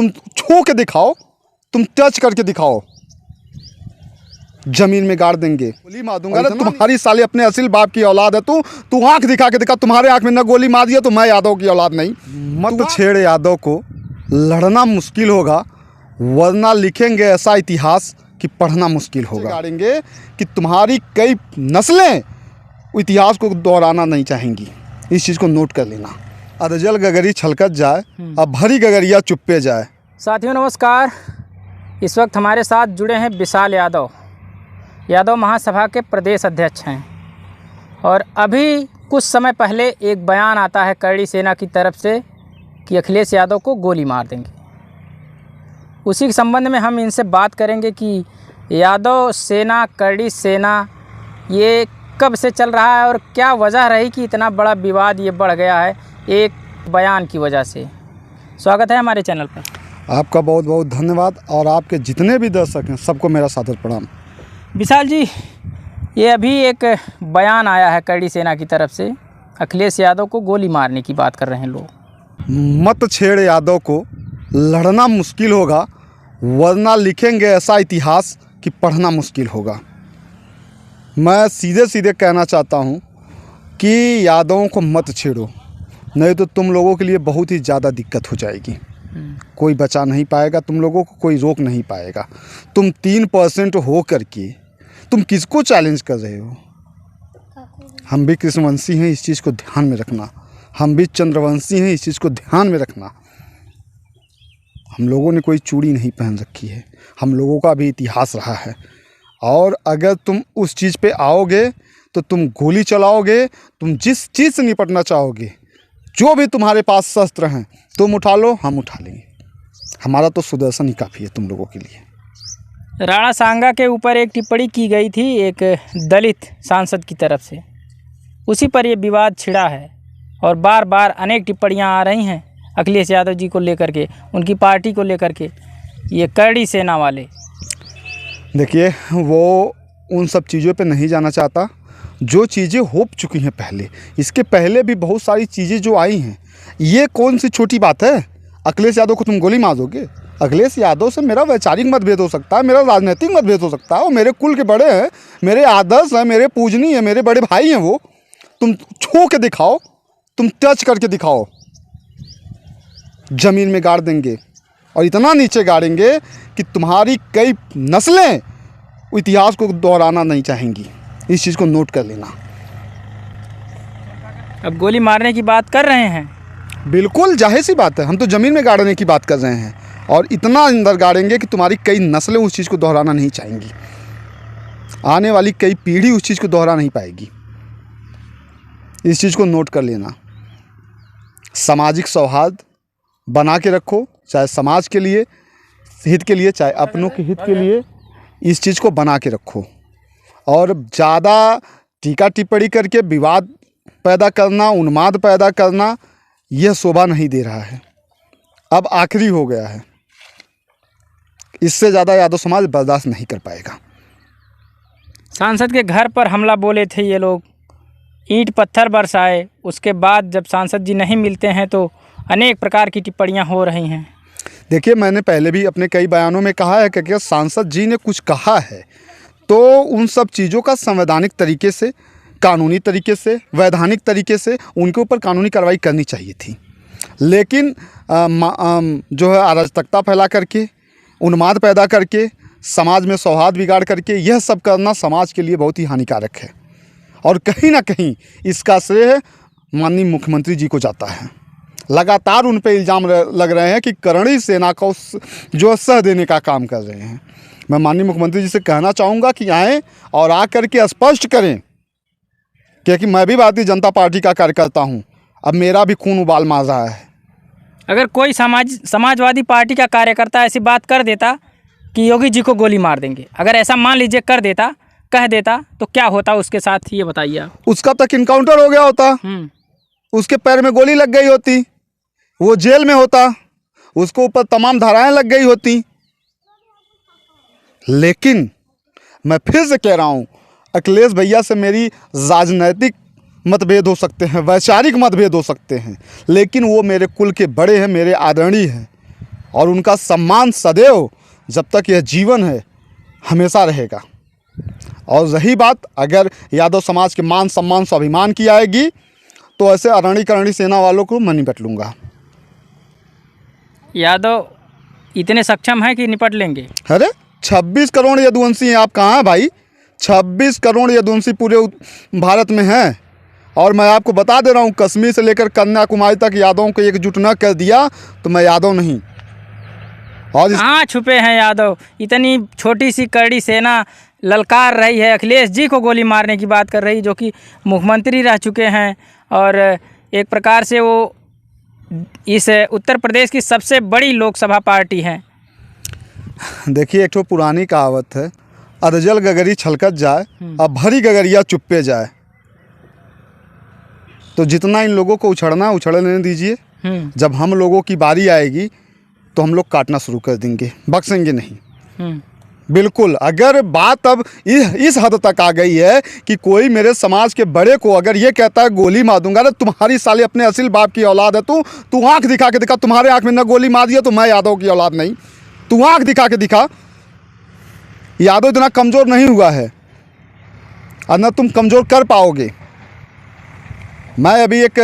तुम छू के दिखाओ, तुम टच करके दिखाओ, जमीन में गाड़ देंगे, गोली मार दूंगा। तुम्हारी साले अपने असील बाप की औलाद है। तू आंख दिखा के दिखा, तुम्हारे आंख में न गोली मार दिया तो मैं यादव की औलाद नहीं। मत छेड़ यादव को, लड़ना मुश्किल होगा, वरना लिखेंगे ऐसा इतिहास कि पढ़ना मुश्किल होगा। गाड़ेंगे कि तुम्हारी कई नस्लें इतिहास को दोहराना नहीं चाहेंगी। इस चीज़ को नोट कर लेना। अरजल गगरी छलकत जाए, अब भरी गगरिया चुप्पे जाए। साथियों नमस्कार। इस वक्त हमारे साथ जुड़े हैं विशाल यादव महासभा के प्रदेश अध्यक्ष हैं। और अभी कुछ समय पहले एक बयान आता है करड़ी सेना की तरफ से कि अखिलेश यादव को गोली मार देंगे। उसी के संबंध में हम इनसे बात करेंगे कि यादव सेना, करड़ी सेना ये कब से चल रहा है और क्या वजह रही कि इतना बड़ा विवाद ये बढ़ गया है एक बयान की वजह से। स्वागत है हमारे चैनल पर। आपका बहुत बहुत धन्यवाद और आपके जितने भी दर्शक हैं सबको मेरा सादर प्रणाम। विशाल जी, ये अभी एक बयान आया है करड़ी सेना की तरफ से, अखिलेश यादव को गोली मारने की बात कर रहे हैं लोग। मत छेड़ यादव को, लड़ना मुश्किल होगा, वरना लिखेंगे ऐसा इतिहास कि पढ़ना मुश्किल होगा। मैं सीधे सीधे कहना चाहता हूँ कि यादवों को मत छेड़ो, नहीं तो तुम लोगों के लिए बहुत ही ज़्यादा दिक्कत हो जाएगी। कोई बचा नहीं पाएगा तुम लोगों को, कोई रोक नहीं पाएगा। तुम 3% हो करके तुम किसको चैलेंज कर रहे हो? हम भी कृष्णवंशी हैं, इस चीज़ को ध्यान में रखना। हम भी चंद्रवंशी हैं, इस चीज़ को ध्यान में रखना। हम लोगों ने कोई चूड़ी नहीं पहन रखी है, हम लोगों का भी इतिहास रहा है। और अगर तुम उस चीज़ पे आओगे तो तुम गोली चलाओगे, तुम जिस चीज़ से निपटना चाहोगे, जो भी तुम्हारे पास शस्त्र हैं तुम उठा लो, हम उठा लेंगे। हमारा तो सुदर्शन ही काफ़ी है तुम लोगों के लिए। राणा सांगा के ऊपर एक टिप्पणी की गई थी एक दलित सांसद की तरफ से, उसी पर ये विवाद छिड़ा है और बार बार अनेक टिप्पणियां आ रही हैं अखिलेश यादव जी को लेकर के, उनकी पार्टी को लेकर के, ये करड़ी सेना वाले। देखिए, वो उन सब चीज़ों पे नहीं जाना चाहता जो चीज़ें हो चुकी हैं पहले। इसके पहले भी बहुत सारी चीज़ें जो आई हैं, ये कौन सी छोटी बात है? अखिलेश यादव को तुम गोली मार दोगे? अखिलेश यादव से मेरा वैचारिक मतभेद हो सकता है, मेरा राजनीतिक मतभेद हो सकता है, वो मेरे कुल के बड़े हैं, मेरे आदर्श हैं, मेरे पूजनीय हैं, मेरे बड़े भाई हैं। वो तुम छू के दिखाओ, तुम टच करके दिखाओ, जमीन में गाड़ देंगे। और इतना नीचे गाड़ेंगे कि तुम्हारी कई नस्लें इतिहास को दोहराना नहीं चाहेंगी। इस चीज़ को नोट कर लेना। अब गोली मारने की बात कर रहे हैं, बिल्कुल जाहिर सी बात है। हम तो ज़मीन में गाड़ने की बात कर रहे हैं और इतना अंदर गाड़ेंगे कि तुम्हारी कई नस्लें उस चीज़ को दोहराना नहीं चाहेंगी। आने वाली कई पीढ़ी उस चीज़ को दोहरा नहीं पाएगी। इस चीज़ को नोट कर लेना। सामाजिक सौहार्द बना के रखो, चाहे समाज के लिए हित के लिए, चाहे अपनों के हित के लिए। इस चीज़ को बना के रखो और ज़्यादा टीका टिप्पणी करके विवाद पैदा करना, उन्माद पैदा करना, यह शोभा नहीं दे रहा है। अब आखिरी हो गया है, इससे ज़्यादा यादव समाज बर्दाश्त नहीं कर पाएगा। सांसद के घर पर हमला बोले थे ये लोग, ईंट पत्थर बरसाए, उसके बाद जब सांसद जी नहीं मिलते हैं तो अनेक प्रकार की टिप्पणियां हो रही हैं। देखिए, मैंने पहले भी अपने कई बयानों में कहा है कि अगर सांसद जी ने कुछ कहा है तो उन सब चीज़ों का संवैधानिक तरीके से, कानूनी तरीके से, वैधानिक तरीके से उनके ऊपर कानूनी कार्रवाई करनी चाहिए थी। लेकिन जो है अराजकता फैला करके, उन्माद पैदा करके, समाज में सौहार्द बिगाड़ करके, यह सब करना समाज के लिए बहुत ही हानिकारक है। और कहीं ना कहीं इसका श्रेय माननीय मुख्यमंत्री जी को जाता है। लगातार उन पे इल्ज़ाम लग रहे हैं कि करड़ी सेना को जो सह देने का काम कर रहे हैं। मैं माननीय मुख्यमंत्री जी से कहना चाहूँगा कि आएँ और आ करके स्पष्ट करें, क्योंकि मैं भी भारतीय जनता पार्टी का कार्यकर्ता हूँ। अब मेरा भी खून उबाल मार रहा है। अगर कोई समाजवादी पार्टी का कार्यकर्ता ऐसी बात कर देता कि योगी जी को गोली मार देंगे, अगर ऐसा मान लीजिए कर देता, कह देता, तो क्या होता उसके साथ, ये बताइए आप। उसका तक इनकाउंटर हो गया होता, उसके पैर में गोली लग गई होती, वो जेल में होता, उसको ऊपर तमाम धाराएं लग गई होती। लेकिन मैं फिर से कह रहा हूँ, अखिलेश भैया से मेरी राजनैतिक मतभेद हो सकते हैं, वैचारिक मतभेद हो सकते हैं, लेकिन वो मेरे कुल के बड़े हैं, मेरे आदरणीय हैं। और उनका सम्मान सदैव जब तक यह जीवन है हमेशा रहेगा। और रही बात अगर यादव समाज के मान सम्मान स्वाभिमान की आएगी तो ऐसे अरणीकरणी सेना वालों को मैं निपट लूँगा। यादव इतने सक्षम हैं कि निपट लेंगे? अरे 26 करोड़ यदुवंशी हैं, आप कहाँ हैं भाई? 26 करोड़ यदुवंशी पूरे भारत में हैं। और मैं आपको बता दे रहा हूँ, कश्मीर से लेकर कन्याकुमारी तक यादवों को एकजुट न कर दिया तो मैं यादव नहीं। और कहाँ छुपे हैं यादव? इतनी छोटी सी करड़ी सेना ललकार रही है, अखिलेश जी को गोली मारने की बात कर रही, जो कि मुख्यमंत्री रह चुके हैं और एक प्रकार से वो इस उत्तर प्रदेश की सबसे बड़ी लोकसभा पार्टी है। देखिए, एक तो पुरानी कहावत है, अधजल गगरी छलकत जाए अब भरी गगरिया चुप्पे जाए। तो जितना इन लोगों को उछड़ना उछड़ने दीजिए। जब हम लोगों की बारी आएगी तो हम लोग काटना शुरू कर देंगे, बख्शेंगे नहीं। बिल्कुल। अगर बात अब इस हद तक आ गई है कि कोई मेरे समाज के बड़े को अगर ये कहता है गोली मार दूंगा, अरे तुम्हारी साली अपने असील बाप की औलाद है, तू आंख दिखा के दिखा, तुम्हारे आंख में न गोली मार दिया तो मैं यादव की औलाद नहीं। तू आंख दिखा के दिखा। यादव इतना कमज़ोर नहीं हुआ है और न तुम कमज़ोर कर पाओगे। मैं अभी एक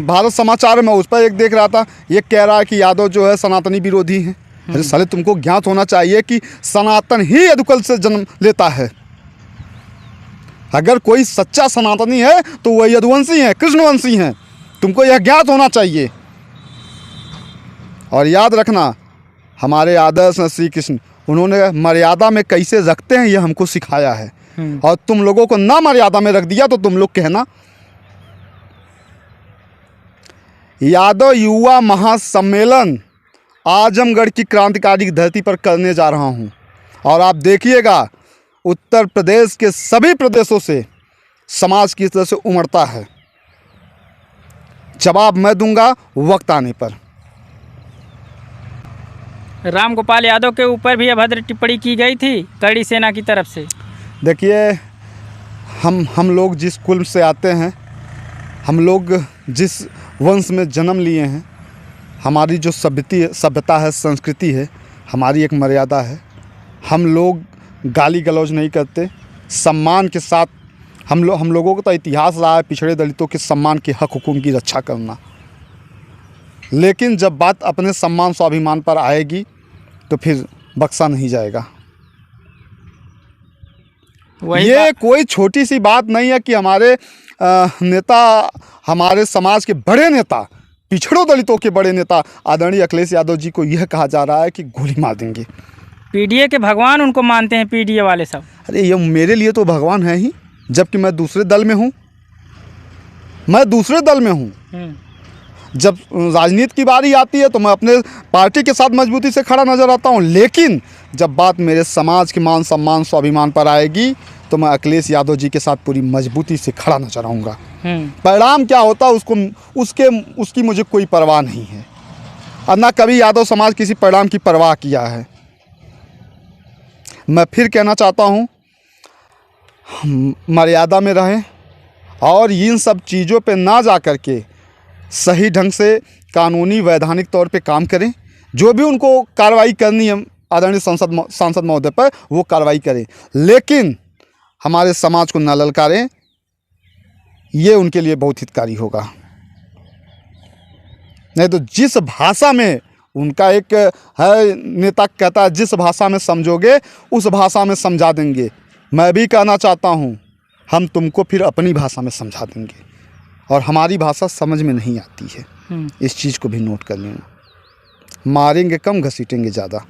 भारत समाचार में उस पर एक देख रहा था, ये कह रहा है कि यादव जो है सनातनी विरोधी हैं। अरे साले, तुमको ज्ञात होना चाहिए कि सनातन ही यदुकुल से जन्म लेता है। अगर कोई सच्चा सनातनी है तो वह यदुवंशी हैं, कृष्णवंशी हैं। तुमको यह ज्ञात होना चाहिए। और याद रखना, हमारे आदर्श श्री कृष्ण, उन्होंने मर्यादा में कैसे रखते हैं यह हमको सिखाया है। और तुम लोगों को ना मर्यादा में रख दिया तो तुम लोग कहना। यादव युवा महासम्मेलन आजमगढ़ की क्रांतिकारी धरती पर करने जा रहा हूं और आप देखिएगा उत्तर प्रदेश के सभी प्रदेशों से समाज की तरह से उमड़ता है। जवाब मैं दूंगा वक्त आने पर। राम गोपाल यादव के ऊपर भी अभद्र टिप्पणी की गई थी करड़ी सेना की तरफ से। देखिए, हम लोग जिस कुल से आते हैं, हम लोग जिस वंश में जन्म लिए हैं, हमारी जो सभ्यता है, संस्कृति है, हमारी एक मर्यादा है। हम लोग गाली गलौज नहीं करते, सम्मान के साथ हम लोगों को तो इतिहास रहा है पिछड़े दलितों के सम्मान के हक हुकूक की रक्षा करना। लेकिन जब बात अपने सम्मान स्वाभिमान पर आएगी तो फिर बख्शा नहीं जाएगा। ये कोई छोटी सी बात नहीं है कि हमारे नेता, हमारे समाज के बड़े नेता, पिछड़ों दलितों के बड़े नेता आदरणीय अखिलेश यादव जी को यह कहा जा रहा है कि गोली मार देंगे। पीडीए के भगवान उनको मानते हैं, पीडीए वाले सब। अरे ये मेरे लिए तो भगवान है ही, जबकि मैं दूसरे दल में हूँ। मैं दूसरे दल में हूँ। जब राजनीति की बारी आती है तो मैं अपने पार्टी के साथ मजबूती से खड़ा नजर आता हूँ। लेकिन जब बात मेरे समाज के मान सम्मान स्वाभिमान पर आएगी तो मैं अखिलेश यादव जी के साथ पूरी मजबूती से खड़ा नजर आऊँगा। परिणाम क्या होता उसकी मुझे कोई परवाह नहीं है और ना कभी यादव समाज किसी परिणाम की परवाह किया है। मैं फिर कहना चाहता हूँ, मर्यादा में रहें और इन सब चीज़ों पे ना जा कर के सही ढंग से कानूनी वैधानिक तौर पे काम करें। जो भी उनको कार्रवाई करनी है आदरणीय सांसद महोदय पर, वो कार्रवाई करें, लेकिन हमारे समाज को न ललकारें। ये उनके लिए बहुत हितकारी होगा। नहीं तो जिस भाषा में उनका एक है नेता कहता है, जिस भाषा में समझोगे उस भाषा में समझा देंगे। मैं भी कहना चाहता हूँ, हम तुमको फिर अपनी भाषा में समझा देंगे और हमारी भाषा समझ में नहीं आती है। इस चीज़ को भी नोट कर लेना। मारेंगे कम, घसीटेंगे ज़्यादा।